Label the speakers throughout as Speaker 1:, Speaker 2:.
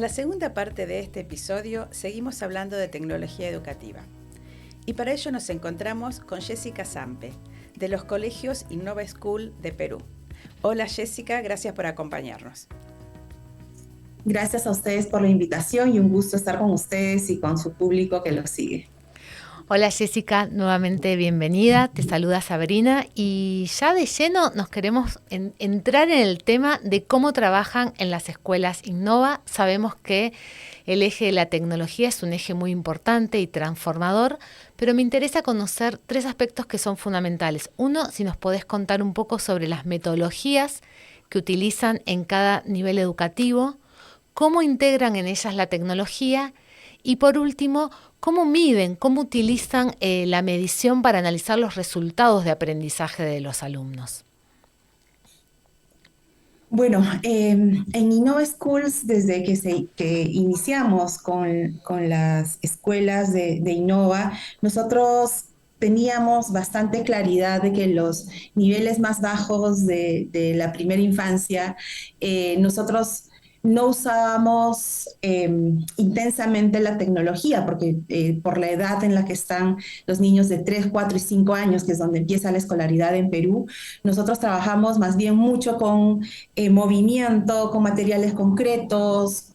Speaker 1: En la segunda parte de este episodio seguimos hablando de tecnología educativa. Y para ello nos encontramos con Jessica Sampe, de los colegios Innova School de Perú. Hola Jessica, gracias por acompañarnos.
Speaker 2: Gracias a ustedes por la invitación y un gusto estar con ustedes y con su público que los sigue.
Speaker 3: Hola Jessica, nuevamente bienvenida, te saluda Sabrina y ya de lleno nos queremos entrar en el tema de cómo trabajan en las escuelas Innova. Sabemos que el eje de la tecnología es un eje muy importante y transformador, pero me interesa conocer tres aspectos que son fundamentales. Uno, si nos podés contar un poco sobre las metodologías que utilizan en cada nivel educativo, cómo integran en ellas la tecnología y por último, cómo miden, cómo utilizan la medición para analizar los resultados de aprendizaje de los alumnos.
Speaker 2: Bueno, en Innova Schools, desde que iniciamos con las escuelas de Innova, nosotros teníamos bastante claridad de que los niveles más bajos de la primera infancia, nosotros no usábamos intensamente la tecnología, porque por la edad en la que están los niños de 3, 4 y 5 años, que es donde empieza la escolaridad en Perú, nosotros trabajamos más bien mucho con movimiento, con materiales concretos,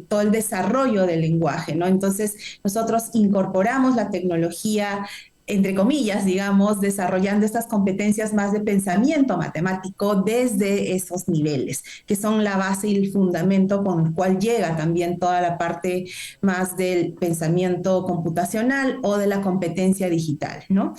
Speaker 2: todo el desarrollo del lenguaje, ¿no? Entonces, nosotros incorporamos la tecnología entre comillas, digamos, desarrollando estas competencias más de pensamiento matemático desde esos niveles, que son la base y el fundamento con el cual llega también toda la parte más del pensamiento computacional o de la competencia digital, ¿no?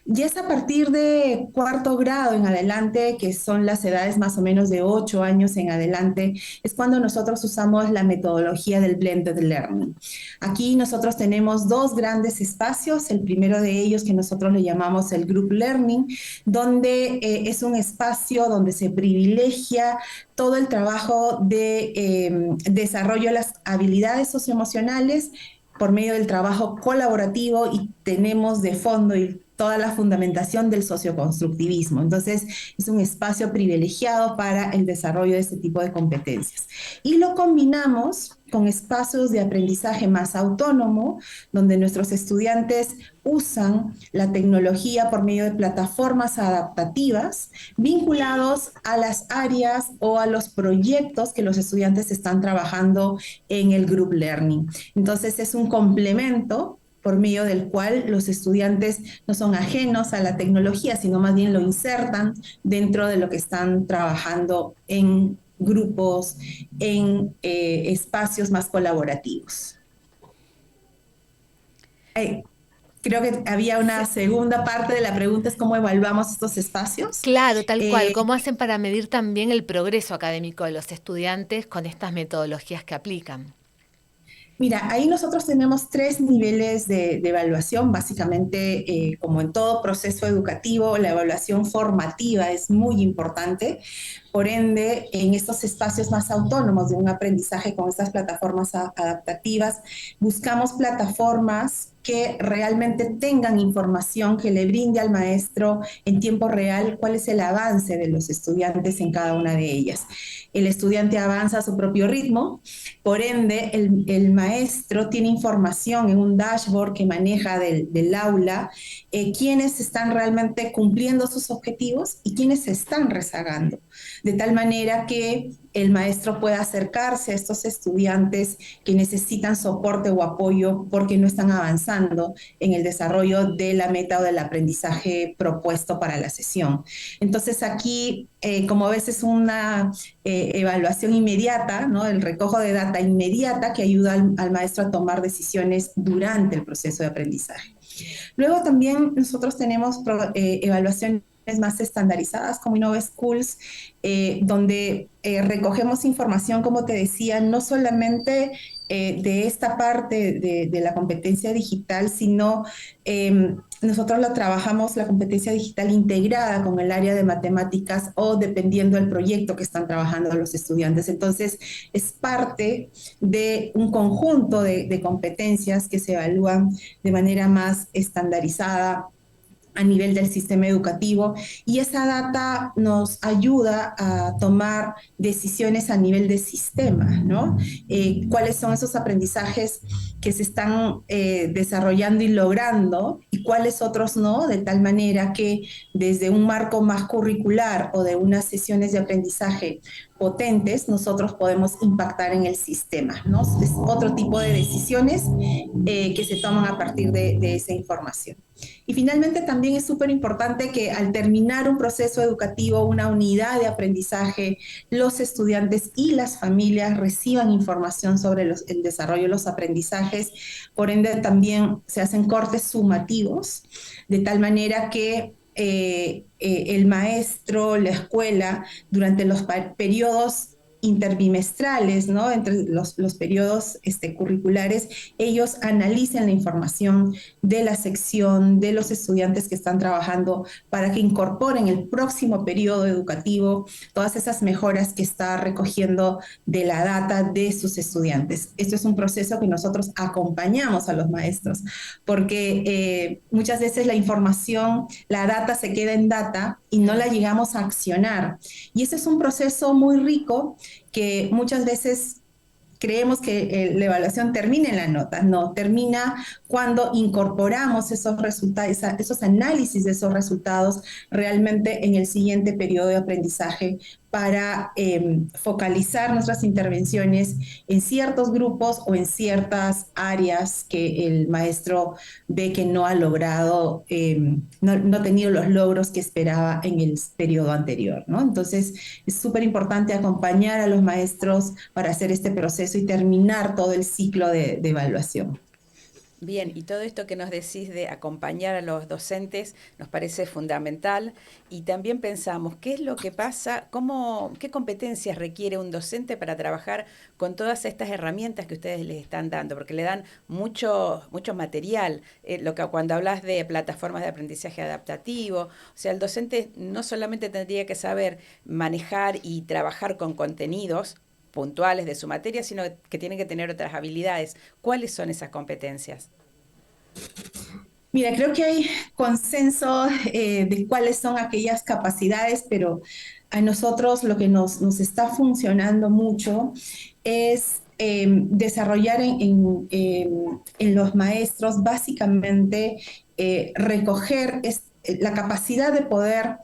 Speaker 2: Y es a partir de cuarto grado en adelante, que son las edades más o menos de 8 años en adelante, es cuando nosotros usamos la metodología del blended learning. Aquí nosotros tenemos dos grandes espacios, el primero de ellos que nosotros le llamamos el group learning, donde es un espacio donde se privilegia todo el trabajo de desarrollo de las habilidades socioemocionales por medio del trabajo colaborativo y tenemos de fondo y toda la fundamentación del socioconstructivismo. Entonces, es un espacio privilegiado para el desarrollo de este tipo de competencias. Y lo combinamos con espacios de aprendizaje más autónomo, donde nuestros estudiantes usan la tecnología por medio de plataformas adaptativas vinculados a las áreas o a los proyectos que los estudiantes están trabajando en el group learning. Entonces es un complemento por medio del cual los estudiantes no son ajenos a la tecnología, sino más bien lo insertan dentro de lo que están trabajando en grupos, en espacios más colaborativos. Creo que había una
Speaker 3: Sí.
Speaker 2: segunda parte de la pregunta, es cómo evaluamos estos espacios.
Speaker 3: Claro, tal cual. ¿Cómo hacen para medir también el progreso académico de los estudiantes con estas metodologías que aplican?
Speaker 2: Mira, ahí nosotros tenemos tres niveles de evaluación, básicamente como en todo proceso educativo, la evaluación formativa es muy importante. Por ende, en estos espacios más autónomos de un aprendizaje con estas plataformas adaptativas, buscamos plataformas que realmente tengan información que le brinde al maestro en tiempo real cuál es el avance de los estudiantes en cada una de ellas. El estudiante avanza a su propio ritmo, por ende el maestro tiene información en un dashboard que maneja del aula, quiénes están realmente cumpliendo sus objetivos y quiénes se están rezagando, de tal manera que el maestro pueda acercarse a estos estudiantes que necesitan soporte o apoyo porque no están avanzando en el desarrollo de la meta o del aprendizaje propuesto para la sesión. Entonces aquí, como ves, es una evaluación inmediata, ¿no? El recojo de data inmediata que ayuda al maestro a tomar decisiones durante el proceso de aprendizaje. Luego también nosotros tenemos evaluaciones más estandarizadas como Innova Schools, donde recogemos información, como te decía, no solamente de esta parte de la competencia digital, sino nosotros la trabajamos la competencia digital integrada con el área de matemáticas o dependiendo del proyecto que están trabajando los estudiantes. Entonces, es parte de un conjunto de competencias que se evalúan de manera más estandarizada a nivel del sistema educativo, y esa data nos ayuda a tomar decisiones a nivel de sistema, ¿no? ¿Cuáles son esos aprendizajes que se están desarrollando y logrando y cuáles otros no? De tal manera que desde un marco más curricular o de unas sesiones de aprendizaje potentes, nosotros podemos impactar en el sistema, ¿no? Es otro tipo de decisiones que se toman a partir de esa información. Y finalmente también es súper importante que al terminar un proceso educativo, una unidad de aprendizaje, los estudiantes y las familias reciban información sobre el desarrollo de los aprendizajes. Por ende, también se hacen cortes sumativos, de tal manera que el maestro, la escuela, durante los periodos interbimestrales, ¿no? Entre los periodos curriculares, ellos analicen la información de la sección, de los estudiantes que están trabajando, para que incorporen el próximo periodo educativo todas esas mejoras que está recogiendo de la data de sus estudiantes. Esto es un proceso que nosotros acompañamos a los maestros, porque muchas veces la información, la data se queda en data y no la llegamos a accionar. Y ese es un proceso muy rico que muchas veces creemos que la evaluación termina en la nota. No, termina cuando incorporamos esos resultados, esos análisis de esos resultados realmente en el siguiente periodo de aprendizaje, para focalizar nuestras intervenciones en ciertos grupos o en ciertas áreas que el maestro ve que no ha logrado, no ha tenido los logros que esperaba en el periodo anterior, ¿no? Entonces, es súper importante acompañar a los maestros para hacer este proceso y terminar todo el ciclo de evaluación.
Speaker 1: Bien, y todo esto que nos decís de acompañar a los docentes nos parece fundamental, y también pensamos qué es lo que pasa, qué competencias requiere un docente para trabajar con todas estas herramientas que ustedes les están dando, porque le dan mucho material, cuando hablas de plataformas de aprendizaje adaptativo, o sea, el docente no solamente tendría que saber manejar y trabajar con contenidos puntuales de su materia, sino que tienen que tener otras habilidades. ¿Cuáles son esas competencias?
Speaker 2: Mira, creo que hay consenso de cuáles son aquellas capacidades, pero a nosotros lo que nos está funcionando mucho es desarrollar en los maestros básicamente recoger la capacidad de poder,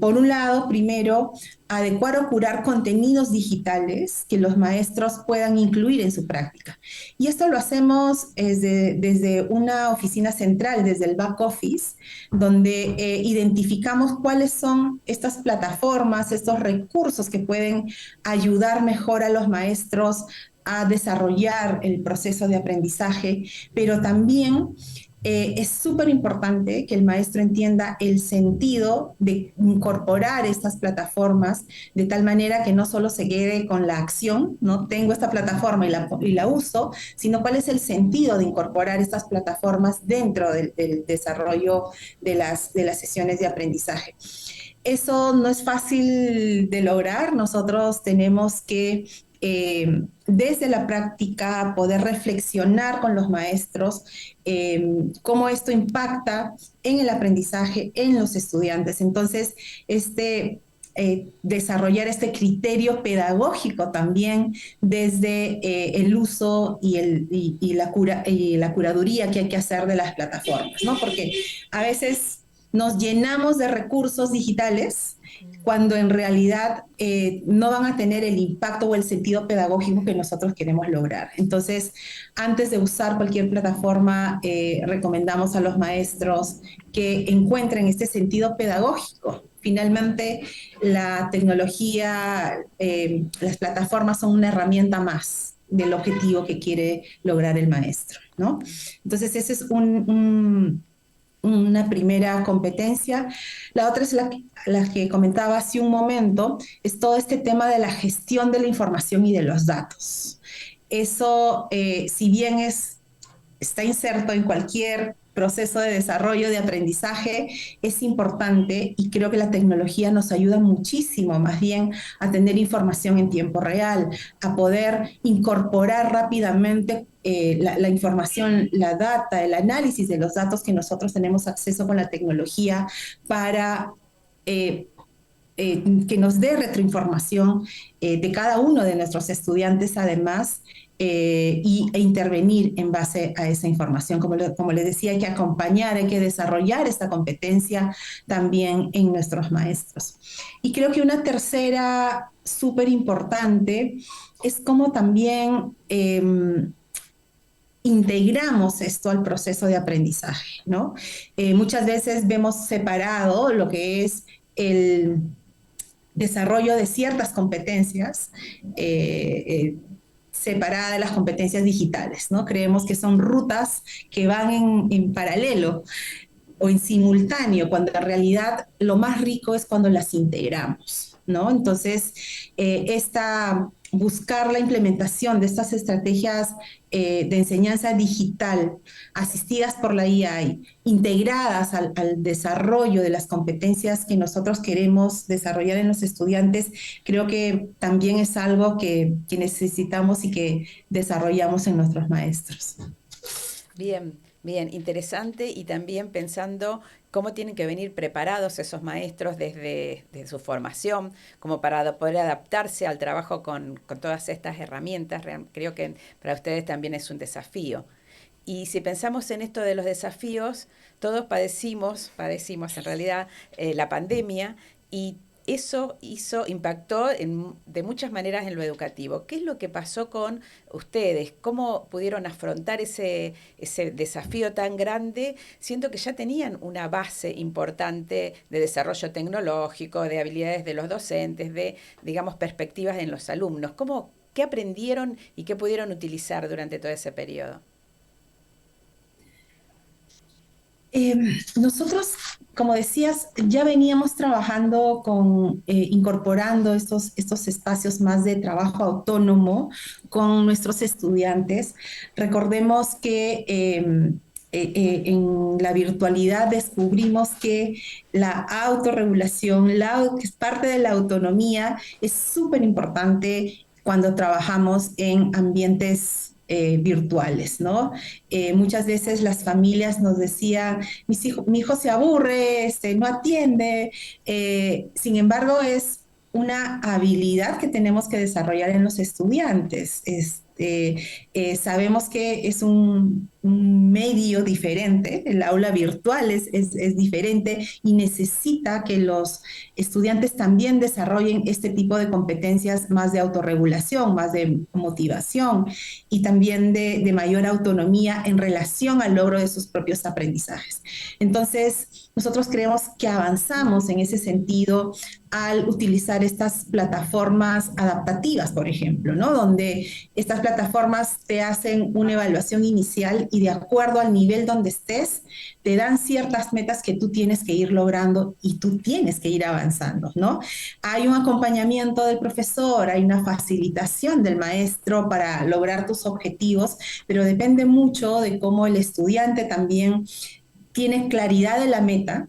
Speaker 2: por un lado, primero, adecuar o curar contenidos digitales que los maestros puedan incluir en su práctica. Y esto lo hacemos desde una oficina central, desde el back office, donde identificamos cuáles son estas plataformas, estos recursos que pueden ayudar mejor a los maestros a desarrollar el proceso de aprendizaje, pero también es súper importante que el maestro entienda el sentido de incorporar estas plataformas, de tal manera que no solo se quede con la acción, ¿no? Tengo esta plataforma y la uso, sino cuál es el sentido de incorporar estas plataformas dentro del desarrollo de las sesiones de aprendizaje. Eso no es fácil de lograr. Nosotros tenemos que desde la práctica poder reflexionar con los maestros cómo esto impacta en el aprendizaje, en los estudiantes. Entonces, desarrollar este criterio pedagógico también desde el uso y la curaduría que hay que hacer de las plataformas, ¿no? Porque a veces nos llenamos de recursos digitales cuando en realidad no van a tener el impacto o el sentido pedagógico que nosotros queremos lograr. Entonces, antes de usar cualquier plataforma, recomendamos a los maestros que encuentren este sentido pedagógico. Finalmente, la tecnología, las plataformas son una herramienta más del objetivo que quiere lograr el maestro, ¿no? Entonces, ese es una primera competencia. La otra es la que comentaba hace un momento, es todo este tema de la gestión de la información y de los datos. Eso, si bien está inserto en cualquier proceso de desarrollo, de aprendizaje, es importante, y creo que la tecnología nos ayuda muchísimo, más bien, a tener información en tiempo real, a poder incorporar rápidamente la información, la data, el análisis de los datos que nosotros tenemos acceso con la tecnología para que nos dé retroinformación de cada uno de nuestros estudiantes, además, e intervenir en base a esa información. Como les decía, hay que acompañar, hay que desarrollar esta competencia también en nuestros maestros. Y creo que una tercera súper importante es cómo también integramos esto al proceso de aprendizaje, ¿no? Muchas veces vemos separado lo que es el desarrollo de ciertas competencias separada de las competencias digitales, ¿no? Creemos que son rutas que van en paralelo o en simultáneo, cuando en realidad lo más rico es cuando las integramos, ¿no? Entonces, buscar la implementación de estas estrategias de enseñanza digital asistidas por la AI, integradas al desarrollo de las competencias que nosotros queremos desarrollar en los estudiantes, creo que también es algo que necesitamos y que desarrollamos en nuestros maestros.
Speaker 1: Bien, bien, interesante, y también pensando cómo tienen que venir preparados esos maestros desde su formación, como para poder adaptarse al trabajo con todas estas herramientas. Creo que para ustedes también es un desafío. Y si pensamos en esto de los desafíos, todos padecimos en realidad la pandemia, y eso impactó de muchas maneras en lo educativo. ¿Qué es lo que pasó con ustedes? ¿Cómo pudieron afrontar ese desafío tan grande? Siento que ya tenían una base importante de desarrollo tecnológico, de habilidades de los docentes, de, digamos, perspectivas en los alumnos. ¿Qué aprendieron y qué pudieron utilizar durante todo ese periodo?
Speaker 2: Nosotros, como decías, ya veníamos trabajando incorporando estos espacios más de trabajo autónomo con nuestros estudiantes. Recordemos que en la virtualidad descubrimos que la autorregulación, que es parte de la autonomía, es súper importante cuando trabajamos en ambientes virtuales, ¿no? Muchas veces las familias nos decían, mi hijo se aburre, no atiende, sin embargo es una habilidad que tenemos que desarrollar en los estudiantes. Sabemos que es un medio diferente, el aula virtual es diferente y necesita que los estudiantes también desarrollen este tipo de competencias más de autorregulación, más de motivación y también de mayor autonomía en relación al logro de sus propios aprendizajes. Entonces, nosotros creemos que avanzamos en ese sentido al utilizar estas plataformas adaptativas, por ejemplo, ¿no? Donde estas plataformas te hacen una evaluación inicial y de acuerdo al nivel donde estés, te dan ciertas metas que tú tienes que ir logrando y tú tienes que ir avanzando, ¿no? Hay un acompañamiento del profesor, hay una facilitación del maestro para lograr tus objetivos, pero depende mucho de cómo el estudiante también tiene claridad de la meta,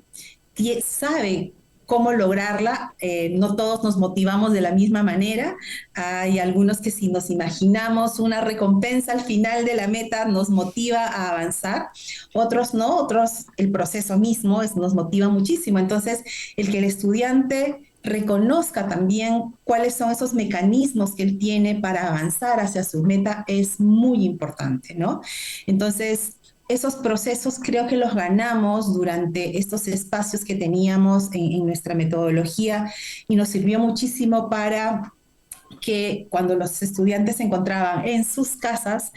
Speaker 2: sabe cómo lograrla. No todos nos motivamos de la misma manera. Hay algunos que si nos imaginamos una recompensa al final de la meta nos motiva a avanzar, otros no, otros el proceso mismo nos motiva muchísimo. Entonces, el que el estudiante reconozca también cuáles son esos mecanismos que él tiene para avanzar hacia su meta es muy importante, ¿no? Entonces, esos procesos creo que los ganamos durante estos espacios que teníamos en nuestra metodología y nos sirvió muchísimo para que cuando los estudiantes se encontraban en sus casas,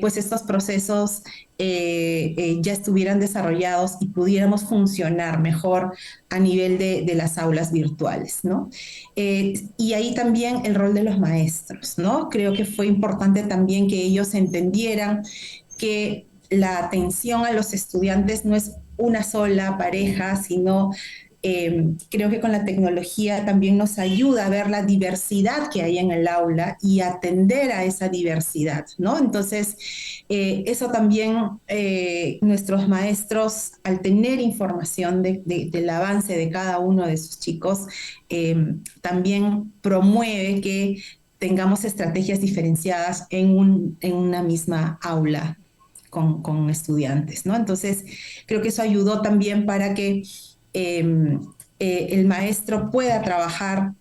Speaker 2: pues estos procesos ya estuvieran desarrollados y pudiéramos funcionar mejor a nivel de las aulas virtuales, ¿no? Y ahí también el rol de los maestros, ¿no? Creo que fue importante también que ellos entendieran que la atención a los estudiantes no es una sola pareja, sino creo que con la tecnología también nos ayuda a ver la diversidad que hay en el aula y atender a esa diversidad, ¿no? Entonces, eso también nuestros maestros, al tener información del avance de cada uno de sus chicos, también promueve que tengamos estrategias diferenciadas en una misma aula con estudiantes, ¿no? Entonces, creo que eso ayudó también para que el maestro pueda trabajar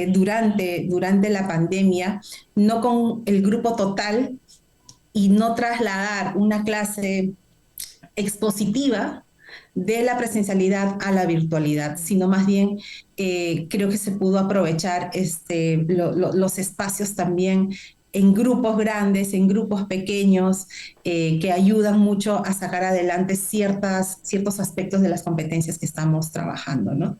Speaker 2: durante la pandemia, no con el grupo total y no trasladar una clase expositiva de la presencialidad a la virtualidad, sino más bien creo que se pudo aprovechar los espacios también en grupos grandes, en grupos pequeños, que ayudan mucho a sacar adelante ciertos aspectos de las competencias que estamos trabajando, ¿no?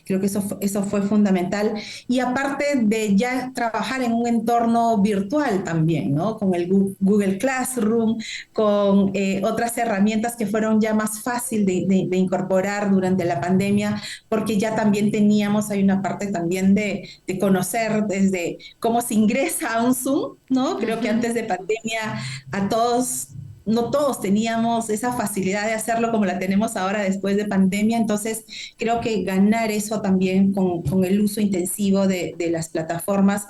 Speaker 2: Creo que eso fue fundamental. Y aparte de ya trabajar en un entorno virtual también, ¿no? Con el Google Classroom, con otras herramientas que fueron ya más fácil de incorporar durante la pandemia, porque ya también hay una parte también de conocer desde cómo se ingresa a un Zoom, ¿no? Creo que antes de pandemia no todos teníamos esa facilidad de hacerlo como la tenemos ahora después de pandemia, entonces creo que ganar eso también con el uso intensivo de las plataformas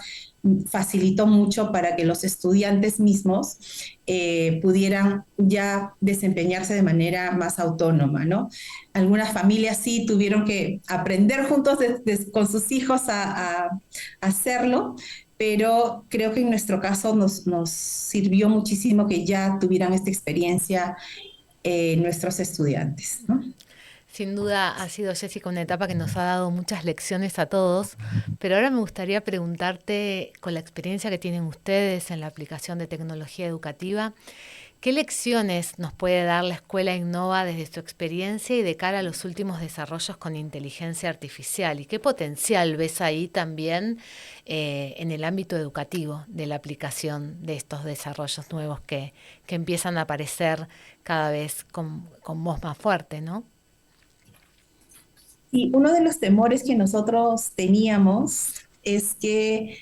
Speaker 2: facilitó mucho para que los estudiantes mismos pudieran ya desempeñarse de manera más autónoma, ¿no? Algunas familias sí tuvieron que aprender juntos con sus hijos a hacerlo, pero creo que en nuestro caso nos sirvió muchísimo que ya tuvieran esta experiencia nuestros estudiantes, ¿no?
Speaker 3: Sin duda ha sido, Jessica, una etapa que nos ha dado muchas lecciones a todos, pero ahora me gustaría preguntarte, con la experiencia que tienen ustedes en la aplicación de tecnología educativa, ¿qué lecciones nos puede dar la Escuela Innova desde su experiencia y de cara a los últimos desarrollos con inteligencia artificial? ¿Y qué potencial ves ahí también en el ámbito educativo de la aplicación de estos desarrollos nuevos que empiezan a aparecer cada vez con voz más fuerte, ¿no?
Speaker 2: Y uno de los temores que nosotros teníamos es que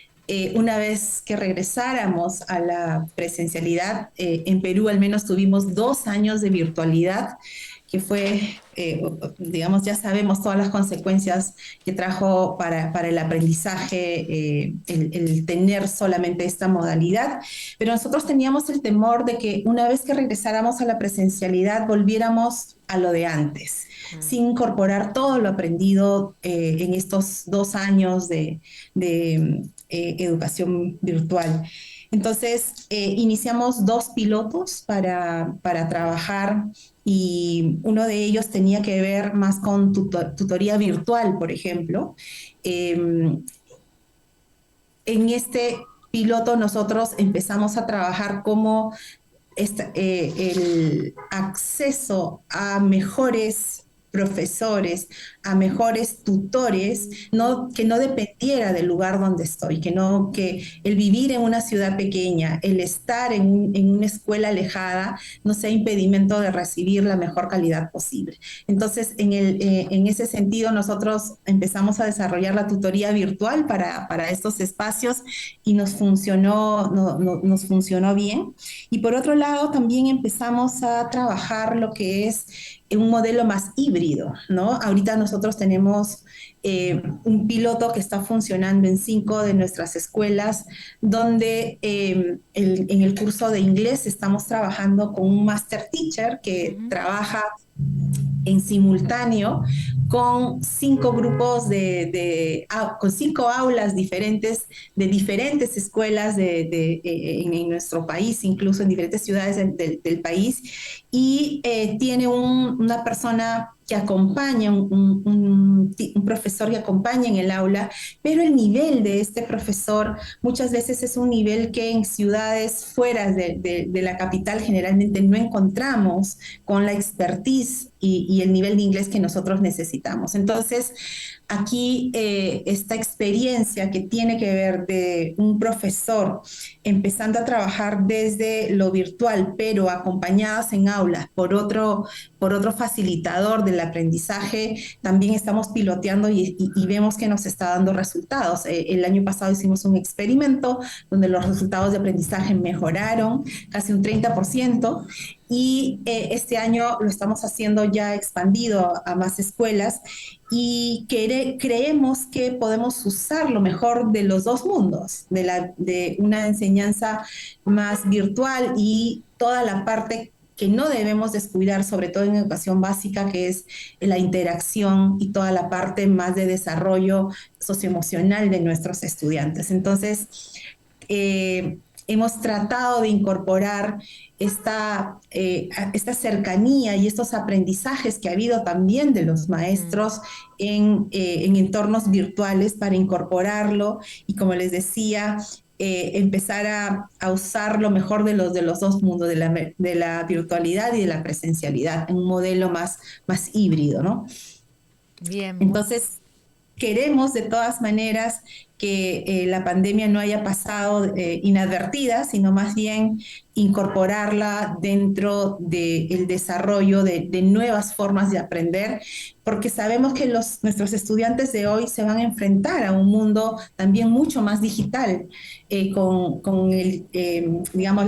Speaker 2: una vez que regresáramos a la presencialidad, en Perú al menos tuvimos 2 años de virtualidad, que fue, digamos, ya sabemos todas las consecuencias que trajo para el aprendizaje, el tener solamente esta modalidad, pero nosotros teníamos el temor de que una vez que regresáramos a la presencialidad volviéramos a lo de antes, sin incorporar todo lo aprendido en estos 2 años de educación virtual. Entonces, iniciamos 2 pilotos para trabajar y uno de ellos tenía que ver más con tutoría virtual, por ejemplo. En este piloto nosotros empezamos a trabajar cómo el acceso a mejores profesores, a mejores tutores, que no dependiera del lugar donde estoy, que el vivir en una ciudad pequeña, el estar en una escuela alejada, no sea impedimento de recibir la mejor calidad posible. Entonces, en ese sentido, nosotros empezamos a desarrollar la tutoría virtual para estos espacios y nos funcionó bien. Y por otro lado, también empezamos a trabajar lo que es un modelo más híbrido, ¿no? Ahorita nosotros tenemos un piloto que está funcionando en 5 de nuestras escuelas, donde en el curso de inglés estamos trabajando con un master teacher que trabaja en simultáneo con 5 grupos con 5 aulas diferentes de diferentes escuelas en nuestro país, incluso en diferentes ciudades del país, y tiene una persona que acompaña, un profesor que acompaña en el aula, pero el nivel de este profesor muchas veces es un nivel que en ciudades fuera de la capital generalmente no encontramos con la expertise y el nivel de inglés que nosotros necesitamos. Entonces, aquí esta experiencia que tiene que ver de un profesor empezando a trabajar desde lo virtual, pero acompañados en aulas por otro facilitador del aprendizaje, también estamos piloteando y vemos que nos está dando resultados. El año pasado hicimos un experimento donde los resultados de aprendizaje mejoraron casi un 30%, y este año lo estamos haciendo ya expandido a más escuelas y creemos que podemos usar lo mejor de los dos mundos, de una enseñanza más virtual y toda la parte que no debemos descuidar, sobre todo en educación básica, que es la interacción y toda la parte más de desarrollo socioemocional de nuestros estudiantes. Entonces, hemos tratado de incorporar esta cercanía y estos aprendizajes que ha habido también de los maestros en entornos virtuales para incorporarlo y, como les decía, empezar a usar lo mejor de los dos mundos, de la virtualidad y de la presencialidad, en un modelo más híbrido, ¿no?
Speaker 3: Bien,
Speaker 2: Entonces, queremos de todas maneras que la pandemia no haya pasado inadvertida, sino más bien incorporarla dentro del desarrollo de nuevas formas de aprender, porque sabemos que nuestros estudiantes de hoy se van a enfrentar a un mundo también mucho más digital, digamos,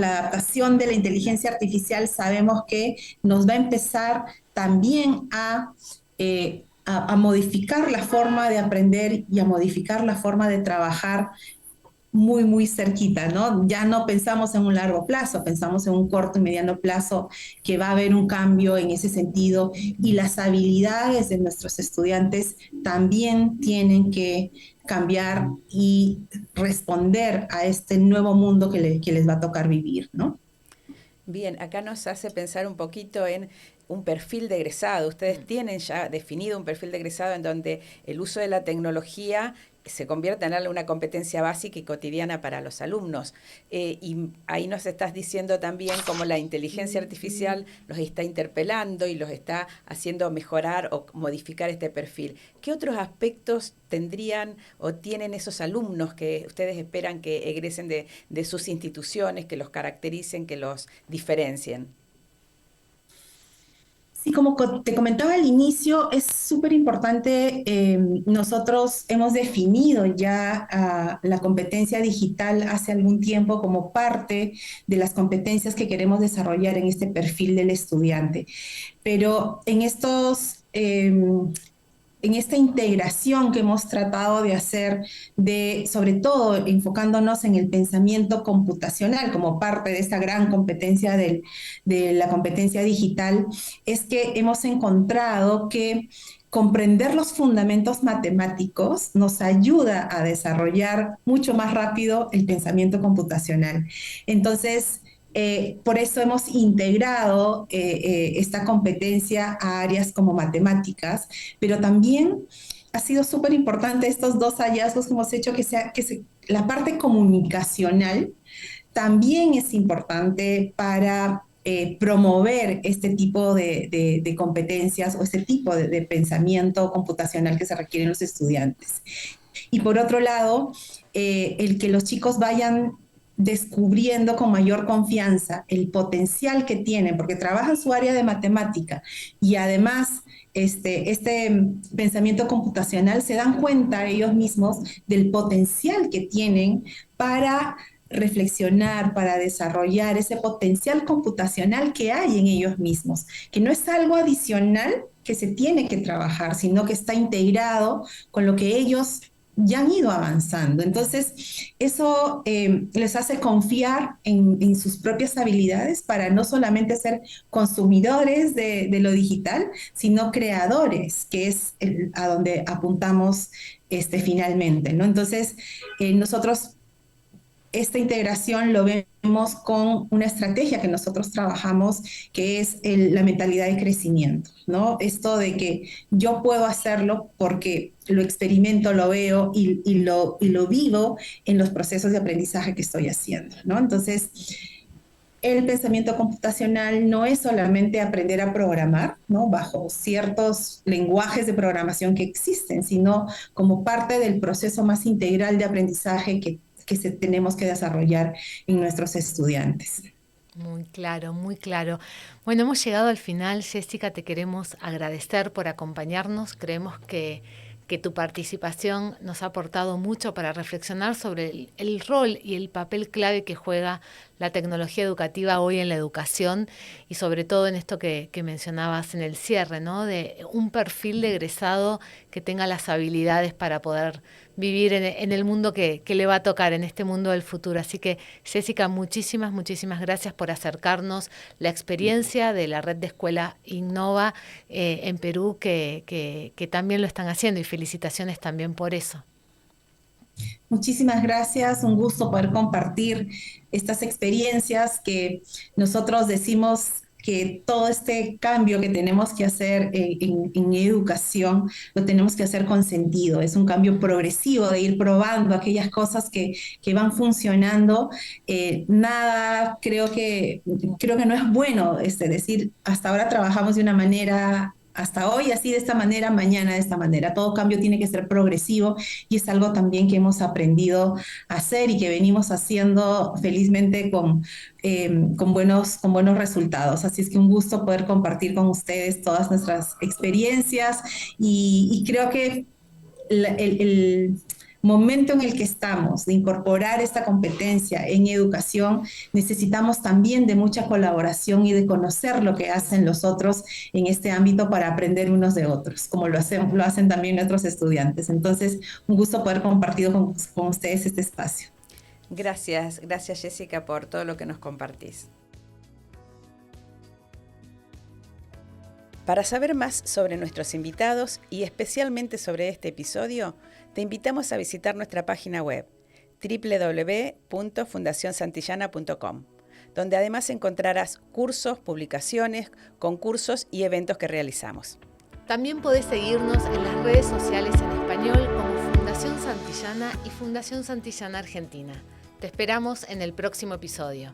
Speaker 2: la adaptación de la inteligencia artificial. Sabemos que nos va a empezar también a modificar la forma de aprender y a modificar la forma de trabajar muy, muy cerquita, ¿no? Ya no pensamos en un largo plazo, pensamos en un corto y mediano plazo, que va a haber un cambio en ese sentido, y las habilidades de nuestros estudiantes también tienen que cambiar y responder a este nuevo mundo que les va a tocar vivir, ¿no?
Speaker 1: Bien, acá nos hace pensar un poquito en un perfil de egresado. Ustedes tienen ya definido un perfil de egresado en donde el uso de la tecnología se convierte en una competencia básica y cotidiana para los alumnos. Y ahí nos estás diciendo también cómo la inteligencia artificial los está interpelando y los está haciendo mejorar o modificar este perfil. ¿Qué otros aspectos tendrían o tienen esos alumnos que ustedes esperan que egresen de sus instituciones, que los caractericen, que los diferencien?
Speaker 2: Sí, como te comentaba al inicio, es súper importante. Nosotros hemos definido ya la competencia digital hace algún tiempo como parte de las competencias que queremos desarrollar en este perfil del estudiante. Pero en esta integración que hemos tratado de hacer, sobre todo enfocándonos en el pensamiento computacional como parte de esta gran competencia de la competencia digital, es que hemos encontrado que comprender los fundamentos matemáticos nos ayuda a desarrollar mucho más rápido el pensamiento computacional. Entonces, por eso hemos integrado esta competencia a áreas como matemáticas, pero también ha sido súper importante estos dos hallazgos que hemos hecho, la parte comunicacional también es importante para promover este tipo de competencias o este tipo de pensamiento computacional que se requieren los estudiantes. Y por otro lado, el que los chicos vayan descubriendo con mayor confianza el potencial que tienen, porque trabajan su área de matemática y además este pensamiento computacional, se dan cuenta ellos mismos del potencial que tienen para reflexionar, para desarrollar ese potencial computacional que hay en ellos mismos, que no es algo adicional que se tiene que trabajar, sino que está integrado con lo que ellos ya han ido avanzando. Entonces, eso les hace confiar en sus propias habilidades para no solamente ser consumidores de lo digital, sino creadores, que es a donde apuntamos finalmente, ¿no? Entonces, nosotros esta integración lo vemos con una estrategia que nosotros trabajamos, que es la mentalidad de crecimiento, ¿no? Esto de que yo puedo hacerlo porque lo experimento, lo veo y lo vivo en los procesos de aprendizaje que estoy haciendo, ¿no? Entonces, el pensamiento computacional no es solamente aprender a programar, ¿no? Bajo ciertos lenguajes de programación que existen, sino como parte del proceso más integral de aprendizaje que tenemos que desarrollar en nuestros estudiantes.
Speaker 3: Muy claro, muy claro. Bueno, hemos llegado al final. Jessica, te queremos agradecer por acompañarnos. Creemos que que tu participación nos ha aportado mucho para reflexionar sobre el rol y el papel clave que juega la tecnología educativa hoy en la educación y sobre todo en esto que mencionabas en el cierre, ¿no? De un perfil de egresado que tenga las habilidades para poder vivir en el mundo que le va a tocar, en este mundo del futuro. Así que, Jessica, muchísimas gracias por acercarnos la experiencia de la red de escuela Innova en Perú, que también lo están haciendo, y felicitaciones también por eso.
Speaker 2: Muchísimas gracias, un gusto poder compartir estas experiencias que nosotros decimos que todo este cambio que tenemos que hacer en educación lo tenemos que hacer con sentido. Es un cambio progresivo de ir probando aquellas cosas que van funcionando. Nada, creo que no es bueno decir, hasta ahora trabajamos de una manera, hasta hoy así de esta manera, mañana de esta manera. Todo cambio tiene que ser progresivo y es algo también que hemos aprendido a hacer y que venimos haciendo felizmente con buenos resultados. Así es que un gusto poder compartir con ustedes todas nuestras experiencias y creo que el momento en el que estamos de incorporar esta competencia en educación, necesitamos también de mucha colaboración y de conocer lo que hacen los otros en este ámbito para aprender unos de otros, como lo hacen también nuestros estudiantes. Entonces, un gusto poder compartir con ustedes este espacio.
Speaker 1: Gracias Jessica por todo lo que nos compartís. Para saber más sobre nuestros invitados y especialmente sobre este episodio, te invitamos a visitar nuestra página web www.fundacionsantillana.com, donde además encontrarás cursos, publicaciones, concursos y eventos que realizamos.
Speaker 3: También podés seguirnos en las redes sociales en español como Fundación Santillana y Fundación Santillana Argentina. Te esperamos en el próximo episodio.